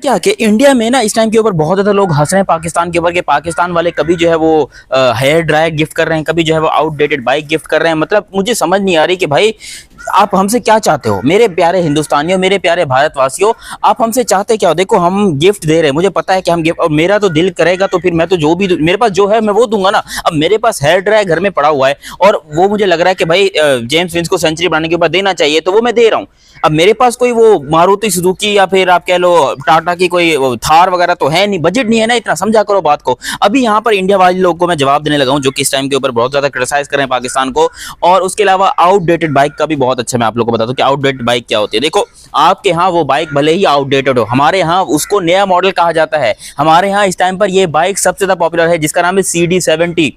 क्या कि इंडिया में ना इस टाइम के ऊपर बहुत ज्यादा लोग हंस रहे हैं पाकिस्तान के ऊपर कि पाकिस्तान वाले कभी जो है वो हेयर ड्रायर गिफ्ट कर रहे हैं, कभी जो है वो आउटडेटेड बाइक गिफ्ट कर रहे हैं। मतलब मुझे समझ नहीं आ रही कि भाई आप हमसे क्या चाहते हो, मेरे प्यारे हिंदुस्तानियों, मेरे प्यारे भारतवासियों। आप हमसे चाहते क्या हो? देखो हम गिफ्ट दे रहे हैं, मुझे पता है कि हम गिफ्ट, और मेरा तो दिल करेगा तो फिर मैं तो जो भी मेरे पास जो है मैं वो दूंगा ना। अब मेरे पास हेयर ड्रायर घर में पड़ा हुआ है और वो मुझे लग रहा है कि भाई जेम्स विंस को सेंचुरी बनाने के बाद देना चाहिए, तो वो मैं दे रहा हूँ। अब मेरे पास कोई वो मारुति सुजुकी या फिर आप कह लो टाटा की कोई थार वगैरह तो है नहीं, बजट नहीं है ना इतना, समझा करो बात को। अभी यहाँ पर इंडिया वाले लोगों को मैं जवाब देने लगा हूँ जो कि इस टाइम के ऊपर बहुत ज्यादा क्रिटिसाइज कर रहे हैं पाकिस्तान को। और उसके अलावा आउटडेटेड बाइक का भी बहुत अच्छा मैं आप लोगों को बता दूं कि आउटडेटेड बाइक क्या होती है। देखो आपके यहाँ वो बाइक भले ही आउटडेटेड हो, हमारे यहाँ उसको नया मॉडल कहा जाता है। हमारे यहाँ इस टाइम पर ये बाइक सबसे ज्यादा पॉपुलर है जिसका नाम है CD70,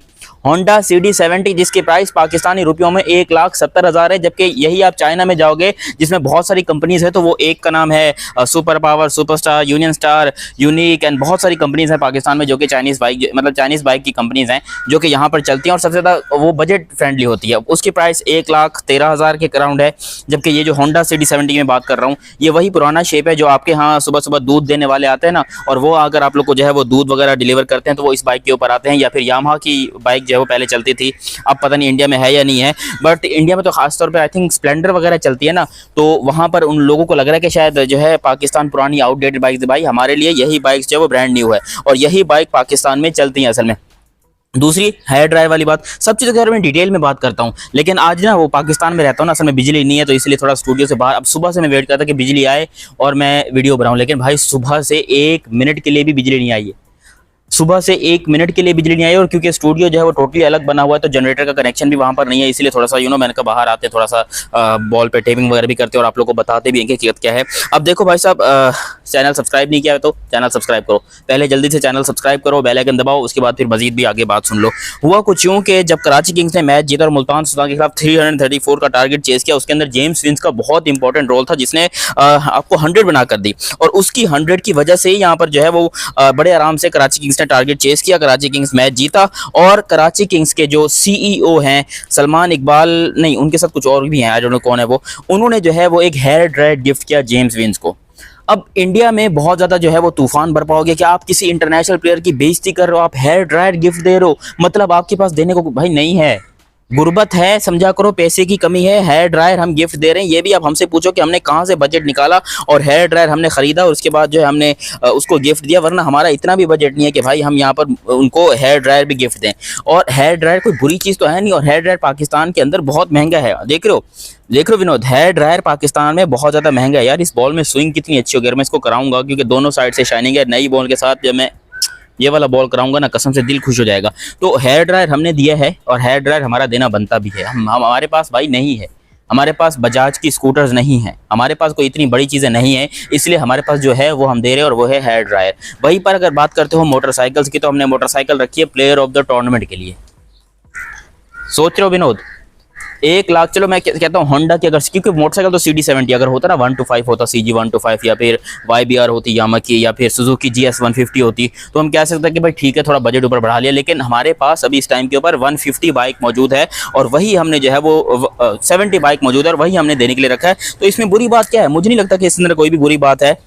होंडा CD70, जिसकी प्राइस पाकिस्तानी रुपयों में 1,70,000 है। जबकि यही आप चाइना में जाओगे जिसमें बहुत सारी कंपनीज है, तो वो एक का नाम है super power, superstar, union star, unique and बहुत सारी कंपनीज हैं पाकिस्तान में जो कि चाइनीज बाइक, मतलब चाइनीज बाइक की कंपनीज हैं जो कि यहाँ पर चलती हैं और सबसे ज़्यादा वो बजट फ्रेंडली होती है। उसकी प्राइस 1,13,000 के अराउंड है। जबकि ये जो होंडा CD70 में बात कर रहा हूँ, ये वही पुराना शेप है जो आपके यहाँ सुबह सुबह दूध देने वाले आते हैं ना, और वो अगर आप लोग को जो है वो दूध वगैरह डिलीवर करते हैं तो वो इस बाइक के ऊपर आते हैं। या फिर यामाहा की बाइक वो पहले चलती थी, अब पता नहीं इंडिया में है या नहीं है, बट इंडिया में तो खासतौर पे आई थिंक स्प्लेंडर वगैरह चलती है ना, तो वहां पर उन लोगों को लग रहा है कि शायद जो है पाकिस्तान पुरानी आउटडेटेड बाइक, भाई हमारे लिए यही बाइक जो है वो ब्रांड न्यू है और यही बाइक पाकिस्तान में चलती है असल में। दूसरी हेयर ड्रायर वाली बात, सब चीज़ों के बारे में डिटेल में बात करता हूँ, लेकिन आज ना वो पाकिस्तान में रहता हूँ ना, असल में बिजली नहीं है तो इसलिए थोड़ा स्टूडियो से बाहर, अब सुबह से मैं वेट करता कि बिजली आए और मैं वीडियो बनाऊँ, लेकिन भाई सुबह से 1 मिनट के लिए भी बिजली नहीं आई है। सुबह से 1 मिनट के लिए बिजली नहीं आई, और क्योंकि स्टूडियो जो है वो टोटली अलग बना हुआ है तो जनरेटर का कनेक्शन भी वहां पर नहीं है, इसलिए थोड़ा सा मैंने कहा बाहर आते थोड़ा सा बॉल पे टेपिंग वगैरह भी करते और आप लोग को बताते भी हैं कि हकीकत क्या है। अब देखो भाई साहब, चैनल सब्सक्राइब नहीं किया है तो चैनल सब्सक्राइब करो, पहले जल्दी से चैनल सब्सक्राइब करो, बेल आइकन दबाओ, उसके बाद फिर मजीद भी आगे बात सुन लो। हुआ कुछ यूं कि जब कराची किंग्स ने मैच जीता और मुल्तान सुल्तान के खिलाफ 334 का टारगेट चेस किया, उसके अंदर जेम्स विंस का बहुत इंपॉर्टेंट रोल था जिसने आपको 100 बना कर दी, और उसकी 100 की वजह से ही यहाँ पर जो है वो बड़े आराम से कराची किंग्स ने टारगेट चेस किया, कराची किंग्स मैच जीता। और कराची किंग्स के जो CEO हैं सलमान इकबाल, नहीं उनके साथ कुछ और भी हैं, आई डोंट नो कौन है वो, उन्होंने जो है वो एक हेयर ड्रायर गिफ्ट किया जेम्स विंस को। अब इंडिया में बहुत ज्यादा जो है वो तूफान बरपा हो गया कि आप किसी इंटरनेशनल प्लेयर की बेइज्जती कर रहे हो, आप हेयर ड्रायर गिफ्ट दे रहे हो, मतलब आपके पास देने को भाई नहीं है, गुर्बत है, समझा करो, पैसे की कमी है, हेयर ड्रायर हम गिफ्ट दे रहे हैं। ये भी आप हमसे पूछो कि हमने कहाँ से बजट निकाला और हेयर ड्रायर हमने खरीदा और उसके बाद जो है हमने उसको गिफ्ट दिया, वरना हमारा इतना भी बजट नहीं है कि भाई हम यहाँ पर उनको हेयर ड्रायर भी गिफ्ट दें। और हेयर ड्रायर कोई बुरी चीज़ तो है नहीं, और हेयर ड्रायर पाकिस्तान के अंदर बहुत महंगा है, देख रहे हो विनोद, हेयर ड्रायर पाकिस्तान में बहुत ज़्यादा महंगा है। यार इस बॉल में स्विंग कितनी अच्छी होगी, मैं इसको कराऊंगा क्योंकि दोनों साइड से शाइनिंग है, नई बॉल के साथ जब मैं ये वाला बॉल कराऊंगा ना, कसम से दिल खुश हो जाएगा। तो हेयर ड्रायर हमने दिया है और हेयर ड्रायर हमारा देना बनता भी है। हमारे पास भाई नहीं है, हमारे पास बजाज की स्कूटर्स नहीं है, हमारे पास कोई इतनी बड़ी चीज़ें नहीं है, इसलिए हमारे पास जो है वो हम दे रहे हैं और वो है हेयर ड्रायर। वहीं पर अगर बात करते हो मोटरसाइकिल्स की, तो हमने मोटरसाइकिल रखी है प्लेयर ऑफ द टूर्नामेंट के लिए। सोच रहे हो विनोद, 1 लाख, चलो मैं कहता हूँ होंडा की, अगर क्योंकि मोटरसाइकिल तो CD70 अगर होता ना 125 होता, CG125 या फिर YBR होती यामा की, या फिर सुजुकी GS150 होती, तो हम कह सकते हैं कि भाई ठीक है थोड़ा बजट ऊपर बढ़ा लिया। लेकिन हमारे पास अभी इस टाइम के ऊपर 150 बाइक मौजूद है और वही हमने जो है वो 70 बाइक मौजूद है और वही हमने देने के लिए रखा है। तो इसमें बुरी बात क्या है? मुझे नहीं लगता कि इसके अंदर कोई भी बुरी बात है।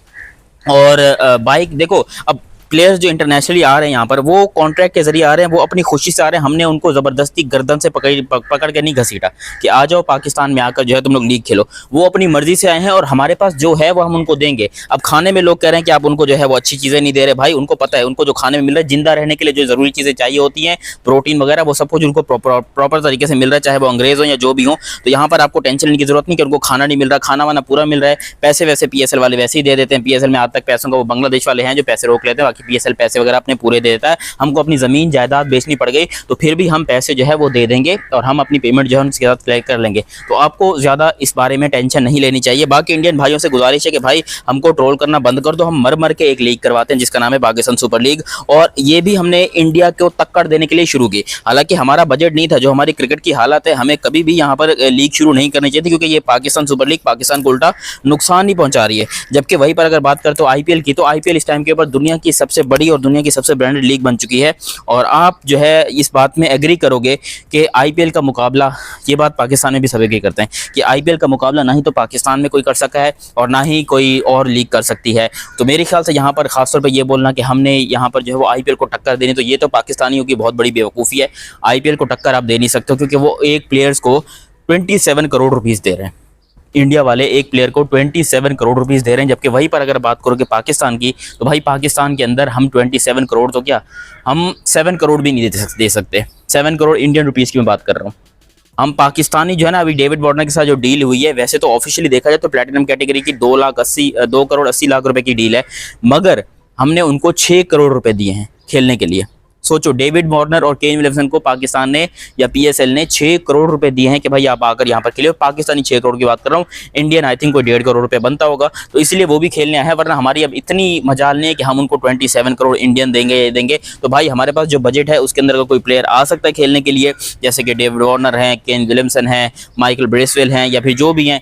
और बाइक देखो, अब प्लेयर्स जो इंटरनेशनली आ रहे हैं यहाँ पर, वो कॉन्ट्रैक्ट के जरिए आ रहे हैं, वो अपनी खुशी से आ रहे हैं, हमने उनको ज़बरदस्ती गर्दन से पकड़ के नहीं घसीटा कि आ जाओ पाकिस्तान में आकर जो है तुम लोग लीग खेलो। वो अपनी मर्जी से आए हैं और हमारे पास जो है वो हम उनको देंगे। अब खाने में लोग कह रहे हैं कि आप उनको जो है वो अच्छी चीज़ें नहीं दे रहे, भाई उनको पता है उनको जो खाने में मिल रहा है, जिंदा रहने के लिए जो ज़रूरी चीज़ें चाहिए होती हैं, प्रोटीन वगैरह, वो सब कुछ उनको प्रॉपर तरीके से मिल रहा है, चाहे वो अंग्रेज़ हो या जो भी हो। तो यहाँ पर आपको टेंशन लेने की जरूरत नहीं कि उनको खाना नहीं मिल रहा, खाना वाना पूरा मिल रहा है। पैसे वैसे PSL वाले वैसे ही दे देते हैं, PSL में आज तक पैसों का वो बांग्लादेश वाले हैं जो पैसे रोक लेते हैं, बाकी PSL पैसे वगैरह अपने पूरे दे देता है। हमको अपनी ज़मीन जायदाद बेचनी पड़ गई तो फिर भी हम पैसे जो है वो दे देंगे और हम अपनी पेमेंट जो है उनके साथ क्लियर कर लेंगे। तो आपको ज़्यादा इस बारे में टेंशन नहीं लेनी चाहिए। बाकी इंडियन भाइयों से गुजारिश है कि भाई हमको ट्रोल करना बंद कर दो, हम मर मर के एक लीग करवाते हैं जिसका नाम है पाकिस्तान सुपर लीग, और ये भी हमने इंडिया को टक्कर देने के लिए शुरू की। हालांकि हमारा बजट नहीं था, जो हमारी क्रिकेट की हालत है, हमें कभी भी यहाँ पर लीग शुरू नहीं करनी चाहिए थी, क्योंकि ये पाकिस्तान सुपर लीग पाकिस्तान को उल्टा नुकसान ही पहुंचा रही है। जबकि वहीं पर अगर बात करते हो IPL की, तो IPL इस टाइम के ऊपर दुनिया की सबसे बड़ी और दुनिया की सबसे ब्रांडेड लीग बन चुकी है। और आप जो है इस बात में एग्री करोगे कि आईपीएल का मुकाबला, ये बात पाकिस्तान में भी सब एग्री करते हैं कि आईपीएल का मुकाबला ना ही तो पाकिस्तान में कोई कर सका है और ना ही कोई और लीग कर सकती है। तो मेरे ख्याल से यहाँ पर खासतौर पर ये बोलना कि हमने यहाँ पर जो है वो आईपीएल को टक्कर देनी, तो ये तो पाकिस्तानियों की बहुत बड़ी बेवकूफ़ी है। आईपीएल को टक्कर आप दे नहीं सकते हो, क्योंकि वो एक प्लेयर्स को 27 करोड़ रुपीस दे रहे हैं। इंडिया वाले एक प्लेयर को 27 करोड़ रुपीस दे रहे हैं, जबकि वहीं पर अगर बात करोगे पाकिस्तान की, तो भाई पाकिस्तान के अंदर हम 27 करोड़ तो क्या, हम 7 करोड़ भी नहीं दे सकते। 7 करोड़ इंडियन रुपीस की मैं बात कर रहा हूँ। हम पाकिस्तानी जो है ना, अभी डेविड वार्नर के साथ जो डील हुई है, वैसे तो ऑफिशियली देखा जाए तो प्लैटिनम कैटेगरी की 2 करोड़ 80 लाख रुपए की डील है, मगर हमने उनको 6 करोड़ रुपए दिए हैं खेलने के लिए। सोचो, डेविड वार्नर और केन विलियमसन को पाकिस्तान ने या पीएसएल ने 6 करोड़ रुपए दिए हैं कि भाई आप आकर यहाँ पर खेले। पाकिस्तानी 6 करोड़ की बात कर रहा हूँ, इंडियन आई थिंक कोई 1.5 करोड़ रुपए बनता होगा, तो इसलिए वो भी खेलने आए हैं। वरना हमारी अब इतनी मजाल नहीं है कि हम उनको 27 करोड़ इंडियन देंगे। तो भाई हमारे पास जो बजट है उसके अंदर का कोई प्लेयर आ सकता है खेलने के लिए, जैसे कि डेविड वार्नर हैं, केन विलियमसन हैं, माइकल ब्रेसवेल हैं, या फिर जो भी हैं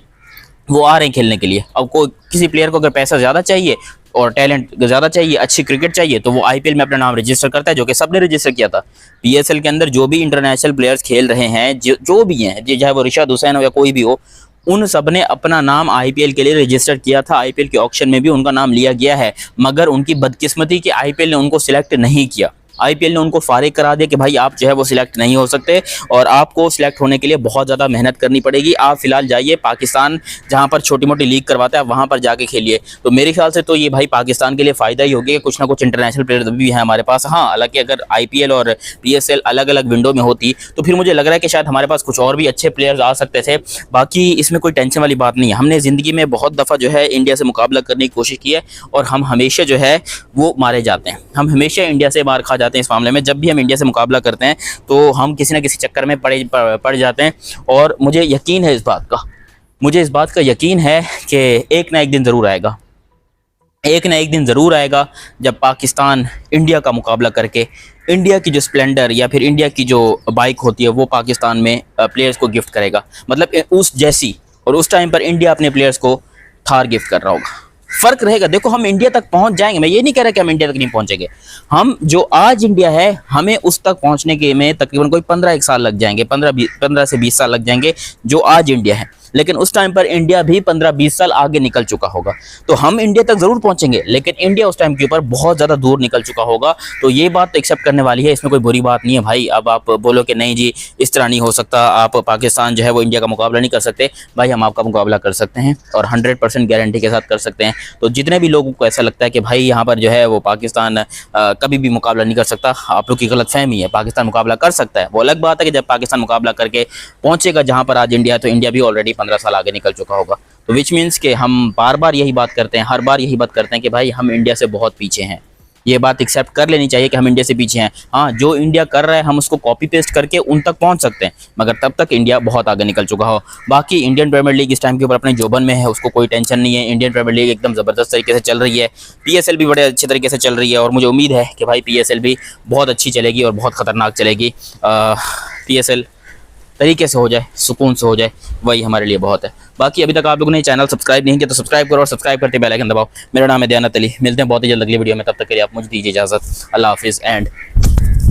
वो आ रहे हैं खेलने के लिए। अब कोई किसी प्लेयर को अगर पैसा ज़्यादा चाहिए और टैलेंट ज़्यादा चाहिए, अच्छी क्रिकेट चाहिए, तो वो आईपीएल में अपना नाम रजिस्टर करता है, जो कि सबने रजिस्टर किया था। पीएसएल के अंदर जो भी इंटरनेशनल प्लेयर्स खेल रहे हैं, जो भी हैं, चाहे वो रिशाद हुसैन हो या कोई भी हो, उन सब ने अपना नाम आईपीएल के लिए रजिस्टर किया था। आईपीएल के ऑक्शन में भी उनका नाम लिया गया है, मगर उनकी बदकिस्मती कि आईपीएल ने उनको सिलेक्ट नहीं किया। आईपीएल ने उनको फारिग करा दिया कि भाई आप जो है वो सिलेक्ट नहीं हो सकते, और आपको सिलेक्ट होने के लिए बहुत ज़्यादा मेहनत करनी पड़ेगी। आप फिलहाल जाइए पाकिस्तान, जहां पर छोटी मोटी लीग करवाता है, वहां पर जाके खेलिए। तो मेरे ख्याल से तो ये भाई पाकिस्तान के लिए फ़ायदा ही होगा कि कुछ ना कुछ इंटरनेशनल प्लेयर भी हैं हमारे पास। हाँ, हालांकि अगर आईपीएल और पीएसएल अलग अलग विंडो में होती तो फिर मुझे लग रहा है कि शायद हमारे पास कुछ और भी अच्छे प्लेयर्स आ सकते थे। बाकी इसमें कोई टेंशन वाली बात नहीं है। हमने ज़िंदगी में बहुत दफ़ा जो है इंडिया से मुकाबला करने की कोशिश की है, और हम हमेशा जो है वो मारे जाते हैं। हम हमेशा इंडिया से मार खा जाते हैं इस मामले में। जब भी हम इंडिया से मुकाबला करते हैं तो हम किसी न किसी चक्कर में पड़ जाते हैं। और मुझे यकीन है इस बात का यकीन है कि एक ना एक दिन ज़रूर आएगा, एक ना एक दिन ज़रूर आएगा जब पाकिस्तान इंडिया का मुकाबला करके इंडिया की जो स्प्लेंडर या फिर इंडिया की जो बाइक होती है वो पाकिस्तान में प्लेयर्स को गिफ्ट करेगा, मतलब उस जैसी। और उस टाइम पर इंडिया अपने प्लेयर्स को थार गिफ्ट कर रहा होगा। फ़र्क रहेगा। देखो, हम इंडिया तक पहुंच जाएंगे, मैं ये नहीं कह रहा कि हम इंडिया तक नहीं पहुंचेंगे। हम जो आज इंडिया है, हमें उस तक पहुंचने के में तकरीबन कोई 15 साल लग जाएंगे, 15 से 20 साल लग जाएंगे जो आज इंडिया है। लेकिन उस टाइम पर इंडिया भी 15-20 साल आगे निकल चुका होगा। तो हम इंडिया तक ज़रूर पहुंचेंगे, लेकिन इंडिया उस टाइम के ऊपर बहुत ज़्यादा दूर निकल चुका होगा। तो ये बात तो एक्सेप्ट करने वाली है, इसमें कोई बुरी बात नहीं है भाई। अब आप बोलो कि नहीं जी इस तरह नहीं हो सकता, आप पाकिस्तान जो है वो इंडिया का मुकाबला नहीं कर सकते। भाई हम आपका मुकाबला कर सकते हैं, और 100% गारंटी के साथ कर सकते हैं। तो जितने भी लोगों को ऐसा लगता है कि भाई यहाँ पर जो है वो पाकिस्तान कभी भी मुकाबला नहीं कर सकता, आप लोग की गलतफहमी है। पाकिस्तान मुकाबला कर सकता है। वो अलग बात है कि जब पाकिस्तान मुकाबला करके पहुंचेगा जहाँ पर आज इंडिया, तो इंडिया भी ऑलरेडी 15 साल आगे निकल चुका होगा। तो विच मीन्स कि हम बार बार यही बात करते हैं, हर बार यही बात करते हैं कि भाई हम इंडिया से बहुत पीछे हैं। ये बात एक्सेप्ट कर लेनी चाहिए कि हम इंडिया से पीछे हैं। हाँ, जो इंडिया कर रहा है हम उसको कॉपी पेस्ट करके उन तक पहुंच सकते हैं, मगर तब तक इंडिया बहुत आगे निकल चुका हो। बाकी इंडियन प्रीमियर लीग इस टाइम के ऊपर अपने जोबन में है, उसको कोई टेंशन नहीं है। इंडियन प्रीमियर लीग एकदम ज़बरदस्त तरीके से चल रही है। पीएसएल भी बड़े अच्छे तरीके से चल रही है, और मुझे उम्मीद है कि भाई पीएसएल भी बहुत अच्छी चलेगी और बहुत ख़तरनाक चलेगी। पीएसएल तरीके से हो जाए, सुकून से हो जाए, वही हमारे लिए बहुत है। बाकी अभी तक आप लोगों ने चैनल सब्सक्राइब नहीं किया तो सब्सक्राइब करो, और सब्सक्राइब करते बेल आइकन दबाओ। मेरा नाम है दयानत अली। मिलते हैं बहुत ही जल्द अगली वीडियो में, तब तक के लिए आप मुझे दीजिए इजाज़त। अल्लाह हाफिज़ एंड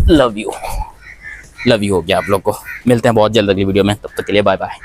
लव यू हो गया आप लोग को। मिलते हैं बहुत जल्द अगली वीडियो में, तब तक के लिए बाय बाय।